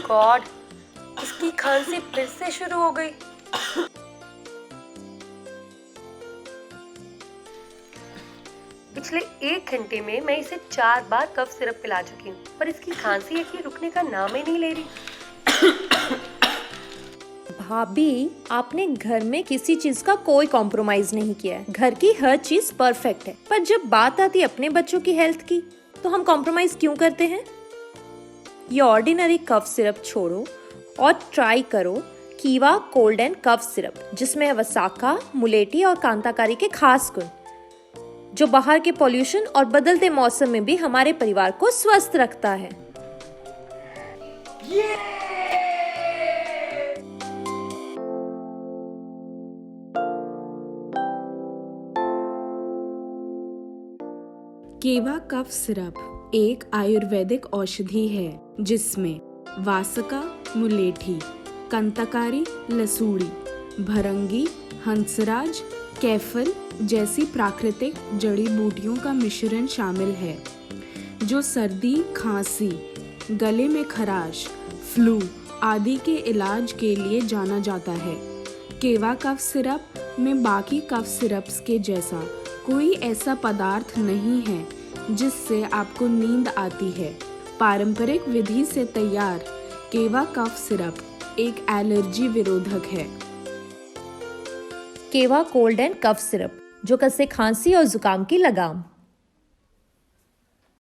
God, इसकी खांसी फिर से शुरू हो गई। पिछले 1 घंटे में मैं इसे 4 बार कफ सिरप पिला चुकी हूँ, पर इसकी खांसी यकीन रुकने का नाम ही नहीं ले रही। भाभी, आपने घर में किसी चीज का कोई कॉम्प्रोमाइज नहीं किया है। घर की हर चीज परफेक्ट है, पर जब बात आती है अपने बच्चों की हेल्थ की, तो हम कॉम्प्रोमाइज क्यों करते हैं? ये ऑर्डिनरी कफ सिरप छोड़ो और ट्राई करो कीवा कोल्ड एंड कफ सिरप, जिसमें है वसाका, मुलेठी और कांताकारी के खास गुण, जो बाहर के पॉल्यूशन और बदलते मौसम में भी हमारे परिवार को स्वस्थ रखता है। केवा कफ सिरप एक आयुर्वेदिक औषधि है जिसमें वासका, मुलेठी, कंताकारी, लसूड़ी, भरंगी, हंसराज, कैफल जैसी प्राकृतिक जड़ी बूटियों का मिश्रण शामिल है, जो सर्दी, खांसी, गले में खराश, फ्लू आदि के इलाज के लिए जाना जाता है। केवा कफ सिरप में बाकी कफ सिरप्स के जैसा कोई ऐसा पदार्थ नहीं है जिससे आपको नींद आती है। पारंपरिक विधि से तैयार केवा कफ सिरप एक एलर्जी विरोधक है। केवा कोल्ड एंड कफ सिरप, जो कसे खांसी और जुकाम की लगाम।